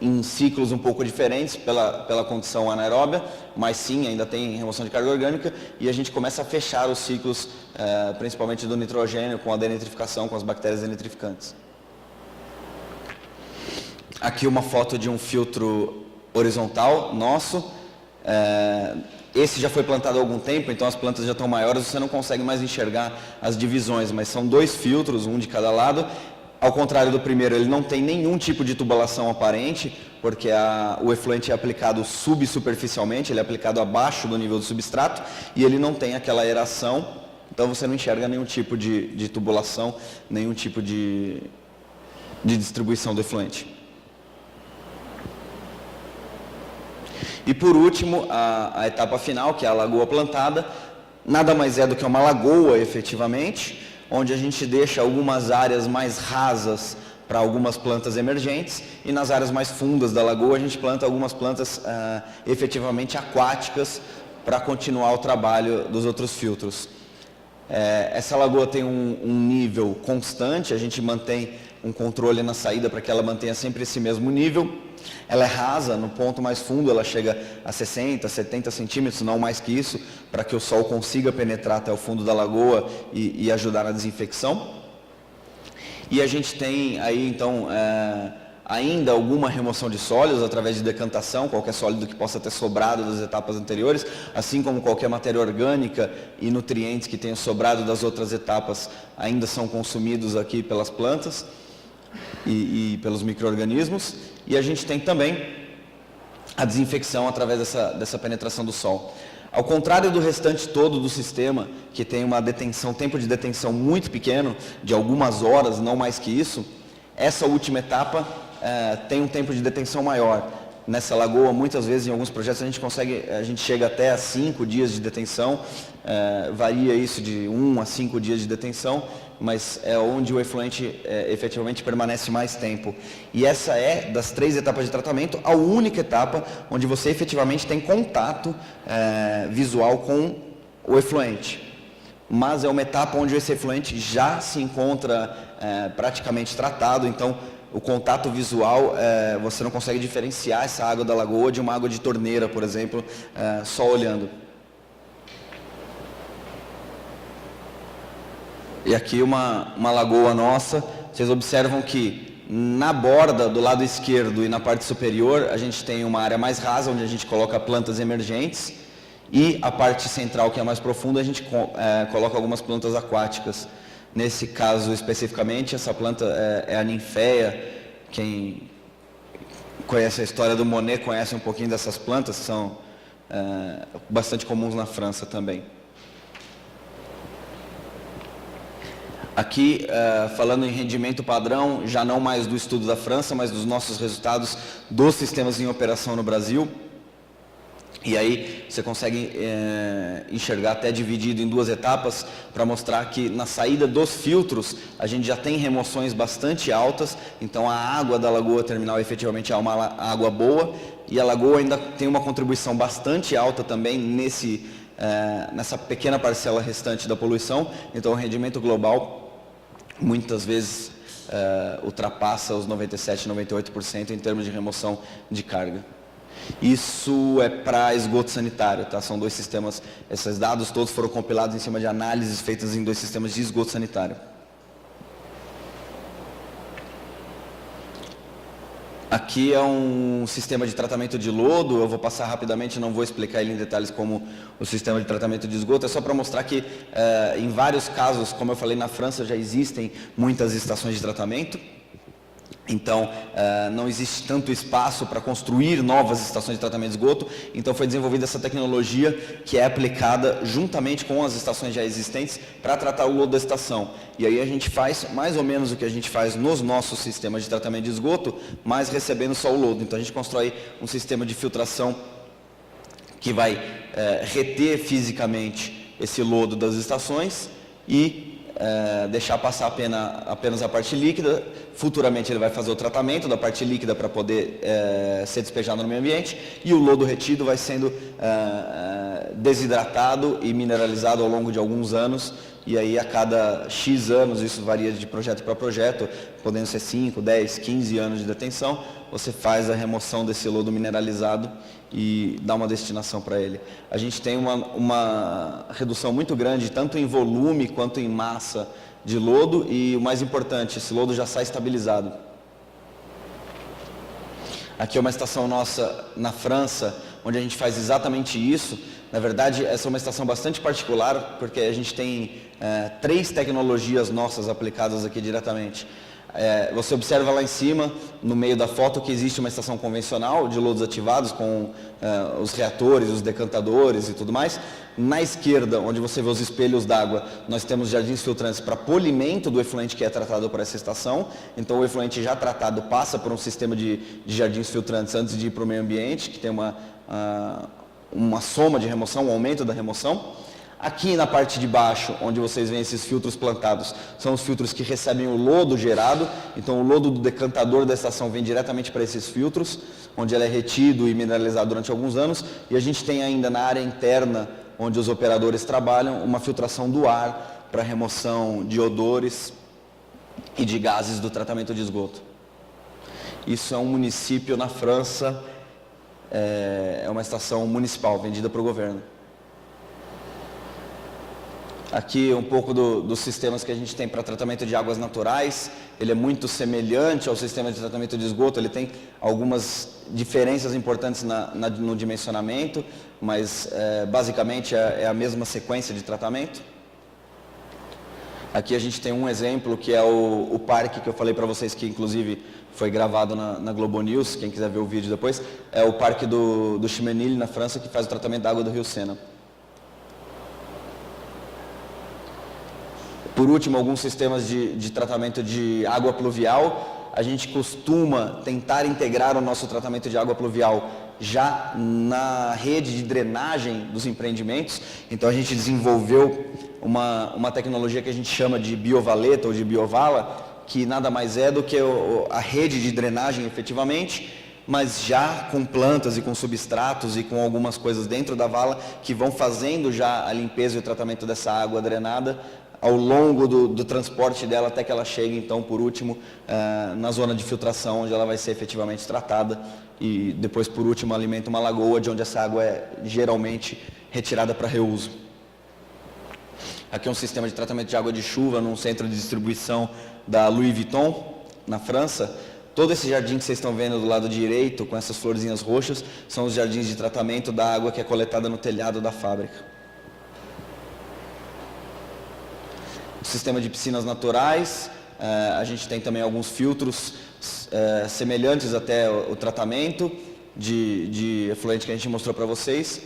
em ciclos um pouco diferentes pela condição anaeróbia, mas sim, ainda tem remoção de carga orgânica, e a gente começa a fechar os ciclos, principalmente do nitrogênio, com a denitrificação, com as bactérias denitrificantes. Aqui uma foto de um filtro horizontal nosso. Esse já foi plantado há algum tempo, então as plantas já estão maiores, você não consegue mais enxergar as divisões, mas são 2 filtros, um de cada lado. Ao contrário do primeiro, ele não tem nenhum tipo de tubulação aparente, porque o efluente é aplicado subsuperficialmente, ele é aplicado abaixo do nível do substrato, e ele não tem aquela aeração, então você não enxerga nenhum tipo de tubulação, nenhum tipo de distribuição do efluente. E por último, a etapa final, que é a lagoa plantada, nada mais é do que uma lagoa efetivamente, onde a gente deixa algumas áreas mais rasas para algumas plantas emergentes, e nas áreas mais fundas da lagoa a gente planta algumas plantas efetivamente aquáticas para continuar o trabalho dos outros filtros. Essa lagoa tem um nível constante, a gente mantém um controle na saída para que ela mantenha sempre esse mesmo nível. Ela é rasa, no ponto mais fundo ela chega a 60, 70 centímetros, não mais que isso, para que o sol consiga penetrar até o fundo da lagoa e ajudar na desinfecção. E a gente tem aí então ainda alguma remoção de sólidos através de decantação, qualquer sólido que possa ter sobrado das etapas anteriores, assim como qualquer matéria orgânica e nutrientes que tenham sobrado das outras etapas ainda são consumidos aqui pelas plantas e pelos micro-organismos. E a gente tem também a desinfecção através dessa penetração do sol. Ao contrário do restante todo do sistema, que tem uma tempo de detenção muito pequeno, de algumas horas, não mais que isso, essa última etapa tem um tempo de detenção maior. Nessa lagoa, muitas vezes, em alguns projetos, a gente chega até a 5 dias de detenção, varia isso de 1 a 5 dias de detenção, mas é onde o efluente efetivamente permanece mais tempo. E essa é, das 3 etapas de tratamento, a única etapa onde você efetivamente tem contato visual com o efluente. Mas é uma etapa onde esse efluente já se encontra praticamente tratado, então o contato visual, você não consegue diferenciar essa água da lagoa de uma água de torneira, por exemplo, só olhando. E aqui uma lagoa nossa, vocês observam que na borda, do lado esquerdo e na parte superior, a gente tem uma área mais rasa, onde a gente coloca plantas emergentes, e a parte central, que é mais profunda, a gente coloca algumas plantas aquáticas. Nesse caso especificamente, essa planta é a ninféia. Quem conhece a história do Monet conhece um pouquinho dessas plantas, que são bastante comuns na França também. Aqui, falando em rendimento padrão, já não mais do estudo da França, mas dos nossos resultados dos sistemas em operação no Brasil. E aí você consegue enxergar até dividido em 2 etapas para mostrar que na saída dos filtros a gente já tem remoções bastante altas, então a água da lagoa terminal efetivamente é uma água boa, e a lagoa ainda tem uma contribuição bastante alta também nessa pequena parcela restante da poluição, então o rendimento global muitas vezes ultrapassa os 97, 98% em termos de remoção de carga. Isso é para esgoto sanitário, tá? São 2 sistemas, esses dados todos foram compilados em cima de análises feitas em 2 sistemas de esgoto sanitário. Aqui é um sistema de tratamento de lodo, eu vou passar rapidamente, não vou explicar ele em detalhes como o sistema de tratamento de esgoto, é só para mostrar que em vários casos, como eu falei, na França já existem muitas estações de tratamento. Então, não existe tanto espaço para construir novas estações de tratamento de esgoto, então foi desenvolvida essa tecnologia que é aplicada juntamente com as estações já existentes para tratar o lodo da estação. E aí a gente faz mais ou menos o que a gente faz nos nossos sistemas de tratamento de esgoto, mas recebendo só o lodo. Então a gente constrói um sistema de filtração que vai reter fisicamente esse lodo das estações e deixar passar apenas a parte líquida. Futuramente ele vai fazer o tratamento da parte líquida para poder ser despejado no meio ambiente, e o lodo retido vai sendo desidratado e mineralizado ao longo de alguns anos e aí a cada X anos, isso varia de projeto para projeto, podendo ser 5, 10, 15 anos de detenção, você faz a remoção desse lodo mineralizado e dá uma destinação para ele. A gente tem uma redução muito grande, tanto em volume quanto em massa de lodo, e o mais importante, esse lodo já sai estabilizado. Aqui é uma estação nossa na França, onde a gente faz exatamente isso. Na verdade, essa é uma estação bastante particular, porque a gente tem 3 tecnologias nossas aplicadas aqui diretamente. Você observa lá em cima, no meio da foto, que existe uma estação convencional de lodos ativados, com os reatores, os decantadores e tudo mais. Na esquerda, onde você vê os espelhos d'água, nós temos jardins filtrantes para polimento do efluente que é tratado por essa estação. Então, o efluente já tratado passa por um sistema de jardins filtrantes antes de ir para o meio ambiente, que tem uma soma de remoção, um aumento da remoção. Aqui na parte de baixo, onde vocês veem esses filtros plantados, são os filtros que recebem o lodo gerado. Então, o lodo do decantador da estação vem diretamente para esses filtros, onde ele é retido e mineralizado durante alguns anos. E a gente tem ainda na área interna, onde os operadores trabalham, uma filtração do ar para remoção de odores e de gases do tratamento de esgoto. Isso é um município na França, é uma estação municipal, vendida para o governo. Aqui um pouco dos sistemas que a gente tem para tratamento de águas naturais. Ele é muito semelhante ao sistema de tratamento de esgoto, ele tem algumas diferenças importantes no dimensionamento, mas basicamente é a mesma sequência de tratamento. Aqui a gente tem um exemplo que é o parque que eu falei para vocês, que inclusive foi gravado na Globo News, quem quiser ver o vídeo depois. É o parque do Chimenil, na França, que faz o tratamento da água do rio Sena. Por último, alguns sistemas de tratamento de água pluvial. A gente costuma tentar integrar o nosso tratamento de água pluvial já na rede de drenagem dos empreendimentos. Então, a gente desenvolveu uma tecnologia que a gente chama de biovaleta ou de biovala, que nada mais é do que a rede de drenagem efetivamente, mas já com plantas e com substratos e com algumas coisas dentro da vala que vão fazendo já a limpeza e o tratamento dessa água drenada ao longo do transporte dela até que ela chegue, então, por último, na zona de filtração, onde ela vai ser efetivamente tratada, e depois, por último, alimenta uma lagoa, de onde essa água é geralmente retirada para reuso. Aqui é um sistema de tratamento de água de chuva num centro de distribuição da Louis Vuitton, na França. Todo esse jardim que vocês estão vendo do lado direito, com essas florzinhas roxas, são os jardins de tratamento da água que é coletada no telhado da fábrica. O sistema de piscinas naturais, a gente tem também alguns filtros semelhantes até o tratamento de efluente que a gente mostrou para vocês,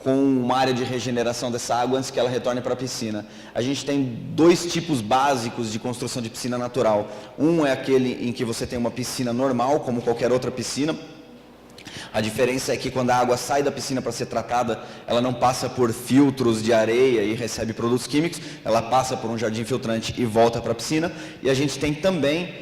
com uma área de regeneração dessa água antes que ela retorne para a piscina. A gente tem 2 tipos básicos de construção de piscina natural. Um é aquele em que você tem uma piscina normal, como qualquer outra piscina. A diferença é que quando a água sai da piscina para ser tratada, ela não passa por filtros de areia e recebe produtos químicos, ela passa por um jardim filtrante e volta para a piscina. E a gente tem também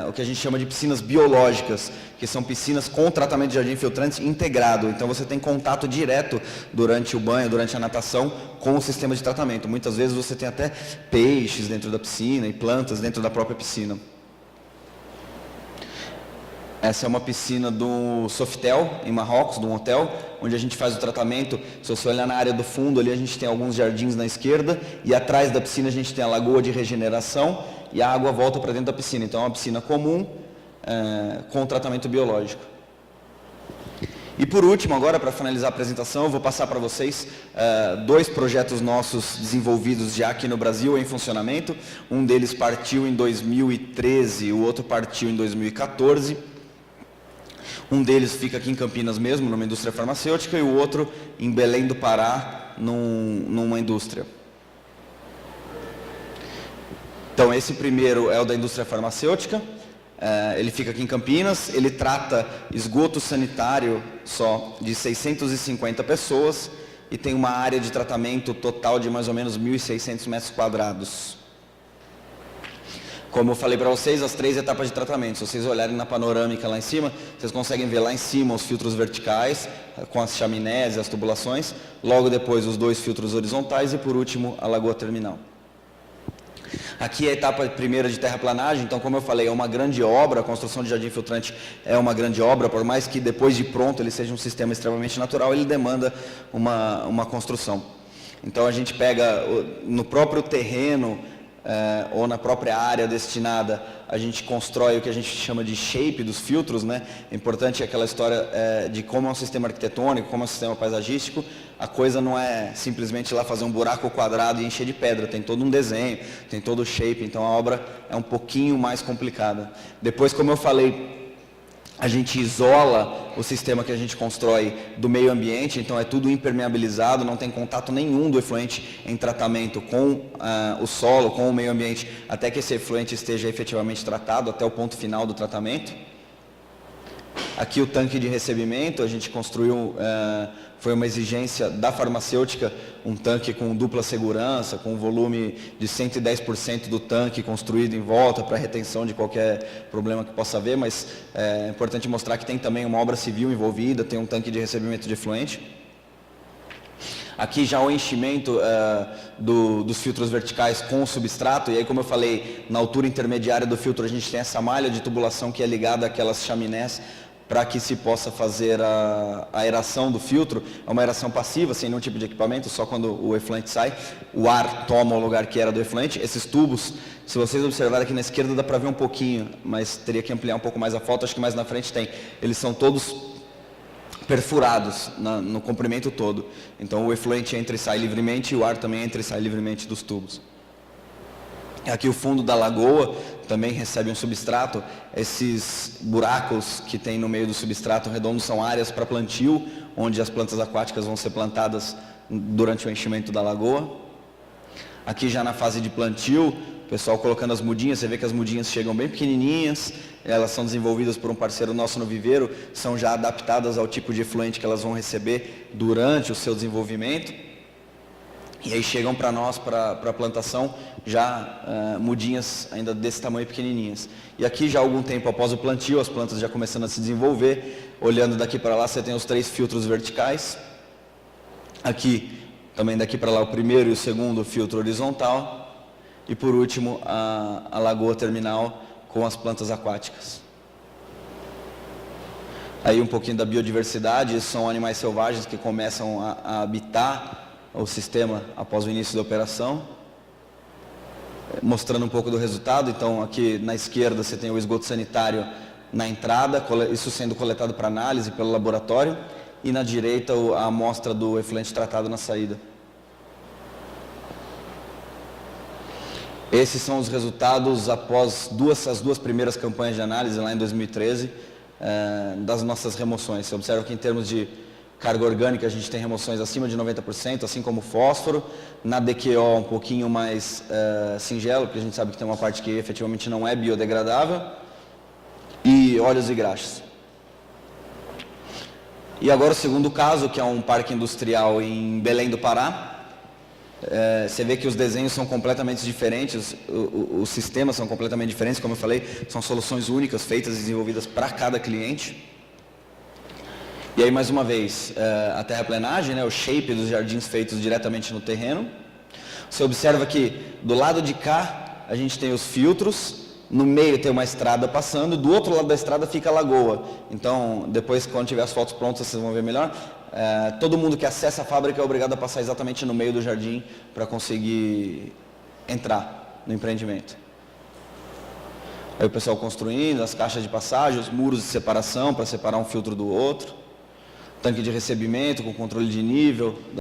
o que a gente chama de piscinas biológicas, que são piscinas com tratamento de jardim filtrante integrado. Então você tem contato direto durante o banho, durante a natação, com o sistema de tratamento. Muitas vezes você tem até peixes dentro da piscina e plantas dentro da própria piscina. Essa é uma piscina do Sofitel, em Marrocos, de um hotel, onde a gente faz o tratamento. Se você olhar na área do fundo, ali a gente tem alguns jardins na esquerda, e atrás da piscina a gente tem a lagoa de regeneração, e a água volta para dentro da piscina. Então é uma piscina comum, com tratamento biológico. E por último, agora, para finalizar a apresentação, eu vou passar para vocês 2 projetos nossos desenvolvidos já aqui no Brasil, em funcionamento. Um deles partiu em 2013, o outro partiu em 2014. Um deles fica aqui em Campinas mesmo, numa indústria farmacêutica, e o outro em Belém do Pará, numa indústria. Então, esse primeiro é o da indústria farmacêutica, ele fica aqui em Campinas, ele trata esgoto sanitário só de 650 pessoas e tem uma área de tratamento total de mais ou menos 1.600 metros quadrados. Como eu falei para vocês, as 3 etapas de tratamento. Se vocês olharem na panorâmica lá em cima, vocês conseguem ver lá em cima os filtros verticais, com as chaminés e as tubulações. Logo depois, os 2 filtros horizontais e, por último, a lagoa terminal. Aqui é a etapa primeira de terraplanagem. Então, como eu falei, é uma grande obra. A construção de jardim filtrante é uma grande obra. Por mais que depois de pronto ele seja um sistema extremamente natural, ele demanda uma construção. Então, a gente pega no próprio terreno, ou na própria área destinada, a gente constrói o que a gente chama de shape dos filtros, né? É importante aquela história de como é um sistema arquitetônico, como é um sistema paisagístico. A coisa não é simplesmente ir lá fazer um buraco quadrado e encher de pedra, tem todo um desenho, tem todo o shape, então a obra é um pouquinho mais complicada. Depois, como eu falei, a gente isola o sistema que a gente constrói do meio ambiente, então é tudo impermeabilizado, não tem contato nenhum do efluente em tratamento com o solo, com o meio ambiente, até que esse efluente esteja efetivamente tratado, até o ponto final do tratamento. Aqui o tanque de recebimento, a gente construiu, foi uma exigência da farmacêutica, um tanque com dupla segurança, com um volume de 110% do tanque construído em volta para retenção de qualquer problema que possa haver, mas é importante mostrar que tem também uma obra civil envolvida, tem um tanque de recebimento de efluente. Aqui já o enchimento dos filtros verticais com o substrato, e aí, como eu falei, na altura intermediária do filtro a gente tem essa malha de tubulação que é ligada àquelas chaminés para que se possa fazer a aeração do filtro. É uma aeração passiva, sem nenhum tipo de equipamento, só quando o efluente sai, o ar toma o lugar que era do efluente. Esses tubos, se vocês observarem aqui na esquerda dá para ver um pouquinho, mas teria que ampliar um pouco mais a foto, acho que mais na frente tem. Eles são todos perfurados no comprimento todo. Então o efluente entra e sai livremente e o ar também entra e sai livremente dos tubos. Aqui o fundo da lagoa também recebe um substrato. Esses buracos que tem no meio do substrato redondo são áreas para plantio, onde as plantas aquáticas vão ser plantadas durante o enchimento da lagoa. Aqui já na fase de plantio, o pessoal colocando as mudinhas, você vê que as mudinhas chegam bem pequenininhas, elas são desenvolvidas por um parceiro nosso no viveiro, são já adaptadas ao tipo de efluente que elas vão receber durante o seu desenvolvimento. E aí chegam para nós, para a plantação, já mudinhas ainda desse tamanho pequenininhas. E aqui já algum tempo após o plantio, as plantas já começando a se desenvolver. Olhando daqui para lá, você tem os 3 filtros verticais. Aqui, também daqui para lá, o primeiro e o segundo filtro horizontal. E por último, a lagoa terminal com as plantas aquáticas. Aí um pouquinho da biodiversidade, são animais selvagens que começam a habitar o sistema após o início da operação, mostrando um pouco do resultado. Então aqui na esquerda você tem o esgoto sanitário na entrada, isso sendo coletado para análise pelo laboratório, e na direita a amostra do efluente tratado na saída. Esses são os resultados após as duas primeiras campanhas de análise lá em 2013 das nossas remoções. Você observa que em termos de carga orgânica a gente tem remoções acima de 90%, assim como fósforo. Na DQO um pouquinho mais singelo, porque a gente sabe que tem uma parte que efetivamente não é biodegradável. E óleos e graxas. E agora o segundo caso, que é um parque industrial em Belém do Pará. Você vê que os desenhos são completamente diferentes, os sistemas são completamente diferentes, como eu falei, são soluções únicas, feitas e desenvolvidas para cada cliente. E aí, mais uma vez, a terraplenagem, né, o shape dos jardins feitos diretamente no terreno. Você observa que do lado de cá a gente tem os filtros, no meio tem uma estrada passando, do outro lado da estrada fica a lagoa. Então, depois, quando tiver as fotos prontas, vocês vão ver melhor. Todo mundo que acessa a fábrica é obrigado a passar exatamente no meio do jardim para conseguir entrar no empreendimento. Aí o pessoal construindo as caixas de passagem, os muros de separação para separar um filtro do outro, tanque de recebimento com controle de nível